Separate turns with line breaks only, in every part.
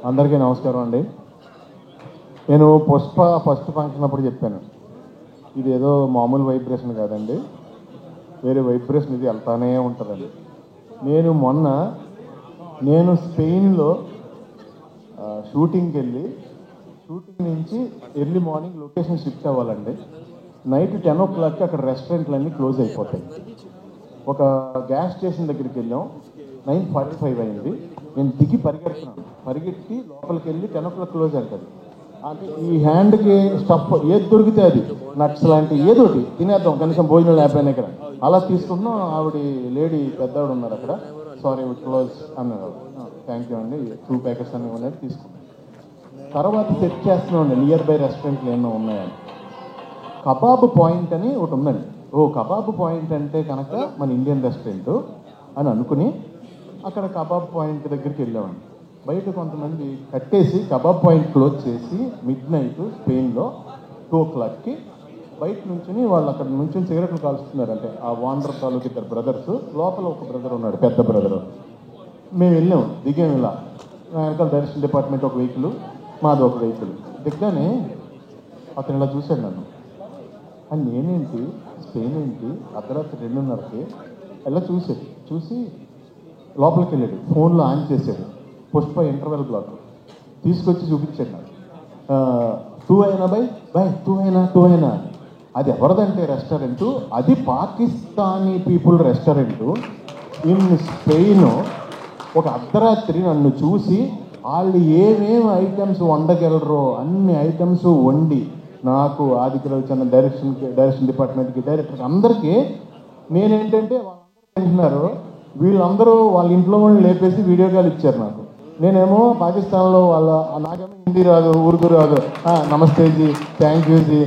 అందరికీ నమస్కారం అండి. నేను పుష్ప ఫస్ట్ ఫంక్షన్ అప్పుడు చెప్పాను, ఇది ఏదో మామూలు వైబ్రేషన్ కాదండి, వేరే వైబ్రేషన్ ఇది వెళ్తానే ఉంటుందండి. నేను స్పెయిన్లో షూటింగ్కి వెళ్ళి షూటింగ్ నుంచి ఎర్లీ మార్నింగ్ లొకేషన్ షిఫ్ట్ అవ్వాలండి. నైట్ 10 o'clockకి అక్కడ రెస్టారెంట్లన్నీ క్లోజ్ అయిపోతాయి. ఒక గ్యాస్ స్టేషన్ దగ్గరికి వెళ్ళాం, 9:45 అయింది. నేను దిగి పరిగెట్టి లోపలికి వెళ్ళి 10 o'clock క్లోజ్ అవుతుంది. అంటే ఈ హ్యాండ్కి స్టఫ్ ఏది దొరికితే అది నట్స్ లాంటి ఏదో ఒకటి తినేద్దాం, కనీసం భోజనం లేకపోయినా ఇక్కడ అలా తీసుకుంటున్నాం. ఆవిడ లేడీ పెద్దవాడు ఉన్నారు అక్కడ, సారీ క్లోజ్ అన్నారు. థ్యాంక్ యూ అండి, 2 ప్యాకెట్స్ అన్నీ ఉన్నాయి తీసుకున్నాం. తర్వాత సెట్ చేస్తున్నాం నియర్ బై రెస్టారెంట్లు ఏమన్నా ఉన్నాయని. కబాబ్ పాయింట్ అని ఒకటి ఉందండి. కబాబ్ పాయింట్ అంటే కనుక మన ఇండియన్ రెస్టారెంట్ అని అనుకుని అక్కడ కబాబ్ పాయింట్ దగ్గరికి వెళ్ళామండి. బయట కొంతమంది కట్టేసి కబాబ్ పాయింట్ క్లోజ్ చేసి మిడ్నైట్ స్పెయిన్లో 2 o'clockకి బయట నుంచి వాళ్ళు అక్కడ నుంచి సిగరెట్లు కాల్చుతున్నారు. అంటే ఆ వాండర్ తాలూకు 2 బ్రదర్స్, లోపల ఒక బ్రదర్ ఉన్నాడు, పెద్ద బ్రదరు. మేము వెళ్ళాం, దిగాం. ఇలా వెనకాల డైరెక్షన్ డిపార్ట్మెంట్ ఒక వెహికల్, మాది ఒక వెహికల్. దిగ్గానే అతను ఇలా చూశాడు నన్ను. అని నేనేంటి, స్పెయిన్ ఏంటి, అర్ధరాత్రి 2:30కి ఇలా చూసి లోపలికి వెళ్ళాడు. ఫోన్లో ఆన్ చేశాడు, పుష్ప ఇంటర్వెల్ బ్లాక్ తీసుకొచ్చి చూపించాడు నాకు. 2 అయినా బై 2 అయినా. అది ఎవరిదంటే రెస్టారెంటు, అది Pakistani people restaurant in Spain. ఒక అర్ధరాత్రి నన్ను చూసి వాళ్ళు ఏమేమి ఐటమ్స్ వండగలరో అన్ని ఐటమ్స్ వండి నాకు, ఆదిత్య రవిచంద్ర డైరెక్షన్ డిపార్ట్మెంట్కి, డైరెక్టర్కి, అందరికీ నేనేంటంటే వాళ్ళందరూ తింటున్నారు, వీళ్ళందరూ వాళ్ళ ఇంట్లో వాళ్ళు లేపేసి వీడియో కాల్ ఇచ్చారు నాకు. నేనేమో పాకిస్తాన్లో నాకేమో హిందీ రాదు, ఉర్దూ రాదు. నమస్తే G, thank you G,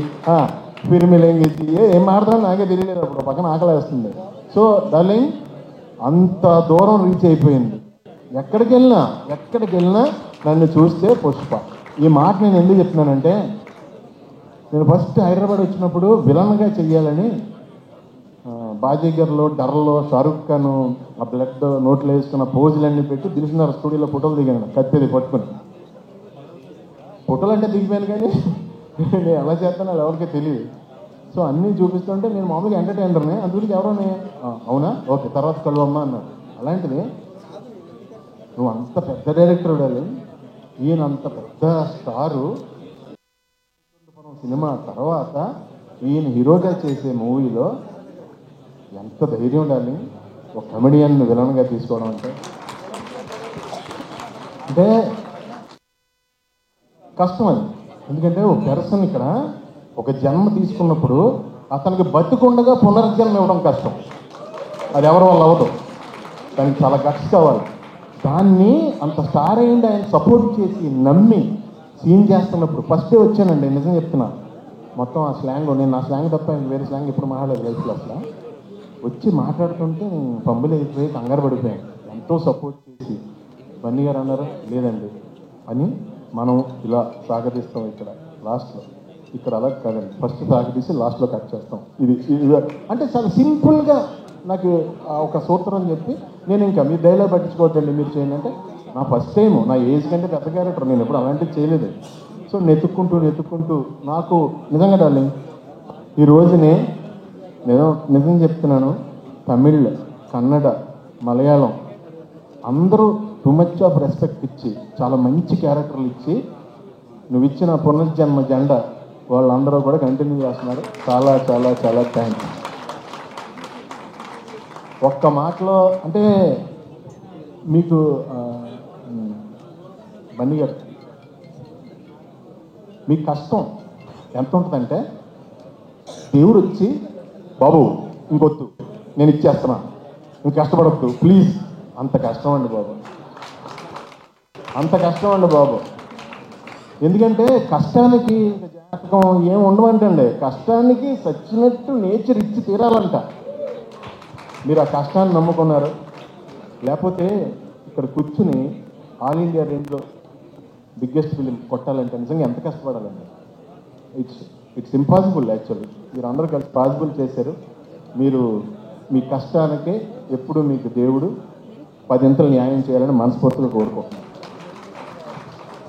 Phir మిలేంగే G, ఏం మాట్లాడతానో నాకే తెలియలేదు. అప్పుడు పక్కన ఆకలి వేస్తుంది. సో డార్లింగ్, అంత దూరం రీచ్ అయిపోయింది. ఎక్కడికి వెళ్ళినా నన్ను చూస్తే పుష్ప. ఈ మాట నేను ఎందుకు చెప్తున్నానంటే, నేను ఫస్ట్ హైదరాబాద్ వచ్చినప్పుడు విలన్గా చెయ్యాలని బాజీగర్లో, డర్లో షారుఖ్ ఖాన్ ఆ బ్లడ్ నోట్లో వేసుకున్న పోజులన్నీ పెట్టి దిల్సుఖ్నగర్ స్టూడియోలో ఫోటోలు దిగాను, కత్తెది పట్టుకుని. ఫోటోలు అంటే దిగిపోయాను, కానీ నేను ఎలా చేస్తానో అది ఎవరికీ తెలియదు. సో అన్నీ చూపిస్తుంటే నేను మామూలుగా ఎంటర్టైనర్ని, అందుగురించి ఎవరోనే అవునా ఓకే తర్వాత కలువమ్మా అన్నాడు. అలాంటిది నువ్వు అంత పెద్ద డైరెక్టర్ ఉండాలి, ఈయన అంత పెద్ద స్టారు, సినిమా తర్వాత ఈయన హీరోగా చేసే మూవీలో ఎంత ధైర్యం ఉండాలి ఒక కమెడియన్ విలన్గా తీసుకోవడం అంటే కష్టం అది. ఎందుకంటే ఒక పర్సన్ ఇక్కడ ఒక జన్మ తీసుకున్నప్పుడు అతనికి బతికుండగా పునర్జన్మ ఇవ్వడం కష్టం. అది ఎవరి వల్ల అవ్వదు, దానికి చాలా గట్స్ కావాలి. దాన్ని అంత స్టార్ అయ్యింది ఆయన సపోర్ట్ చేసి నమ్మి సీన్ చేస్తున్నప్పుడు ఫస్ట్ డే వచ్చానండి, నిజం చెప్తున్నా. మొత్తం ఆ స్లాంగ్, నేను నా స్లాంగ్ తప్ప వేరే స్లాంగ్ ఎప్పుడు మాట్లాడలేదు లైఫ్లో. అసలు వచ్చి మాట్లాడుతుంటే నేను పంబులు అయిపోయి కంగారు పడిపోయాను. ఎంతో సపోర్ట్ చేసి బన్నీ గారు అన్నారు లేదండి అని, మనం ఇలా సాగదీస్తాం ఇక్కడ లాస్ట్లో. ఇక్కడ అలా కాదండి, ఫస్ట్ సాగదీసి లాస్ట్లో కట్ చేస్తాం. ఇది అంటే చాలా సింపుల్గా నాకు ఒక సూత్రం చెప్పి, నేను ఇంకా మీ డైలాగ్ పట్టించుకోవద్దండి మీరు చేయండి అంటే, నా ఫస్ట్ టైం, నా ఏజ్ కంటే పెద్ద క్యారెక్టర్, నేను ఎప్పుడు అలాంటివి చేయలేదు. సో నెతుక్కుంటూ నాకు నిజంగా డార్లింగ్, ఈ రోజునే నేను నిజం చెప్తున్నాను, తమిళ్, కన్నడ, మలయాళం అందరూ టూ మచ్ ఆఫ్ రెస్పెక్ట్ ఇచ్చి చాలా మంచి క్యారెక్టర్లు ఇచ్చి నువ్వు ఇచ్చిన పునర్జన్మ జెండా వాళ్ళందరూ కూడా కంటిన్యూ చేస్తున్నారు. చాలా చాలా చాలా థ్యాంక్స్. ఒక్క మాటలో అంటే మీకు బన్నీ గారు, మీ కష్టం ఎంత ఉంటుందంటే, దేవుడు వచ్చి బాబు ఇంకొద్దు నేను ఇచ్చేస్తున్నా, ఇంక కష్టపడద్దు ప్లీజ్, అంత కష్టం అండి బాబు, అంత కష్టం అండి బాబు. ఎందుకంటే కష్టానికి జాతకం ఏం ఉండవంటండి, కష్టానికి చచ్చినట్టు నేచర్ ఇచ్చి తీరాలంట. మీరు ఆ కష్టాన్ని నమ్ముకున్నారు, లేకపోతే ఇక్కడ కూర్చుని ఆల్ ఇండియా రేంజ్లో బిగ్గెస్ట్ ఫిలిం కొట్టాలంటే నిజంగా ఎంత కష్టపడాలండి. It's impossible. యాక్చువల్లీ మీరు అందరూ కలిసి పాసిబుల్ చేశారు. మీరు మీ కష్టానికే ఎప్పుడు మీకు దేవుడు 10 ఇంతలు న్యాయం చేయాలని మనస్ఫూర్తిగా కోరుకుంటున్నాను.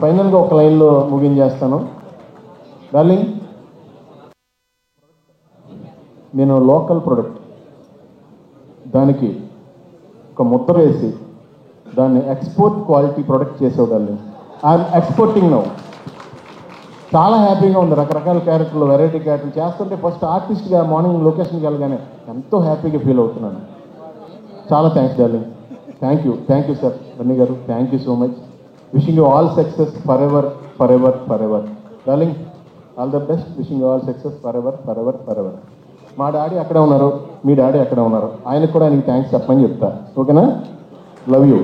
ఫైనల్గా ఒక లైన్లో ముగించేస్తాను. డార్లింగ్, నేను లోకల్ ప్రొడక్ట్ దానికి ఒక ముద్ర వేసి దాన్ని ఎక్స్పోర్ట్ క్వాలిటీ ప్రొడక్ట్ చేసావు డార్లింగ్. I'm exporting now. చాలా హ్యాపీగా ఉంది. రకరకాల క్యారెక్టర్లు, వెరైటీ క్యారెక్టర్లు చేస్తుంటే ఫస్ట్ ఆర్టిస్ట్గా మార్నింగ్ లొకేషన్కి వెళ్ళగానే ఎంతో హ్యాపీగా ఫీల్ అవుతున్నాను. చాలా thanks darling. Thank you sir Bunny గారు. Thank you so much. Wishing you all success forever forever forever darling. All the best. Wishing you all success forever forever forever. మా daddy అక్కడే ఉన్నారు, మీ daddy అక్కడే ఉన్నారు. ఆయనకు కూడా ఆయనకి thanks చెప్పమని చెప్తా. ఓకేనా? Love you.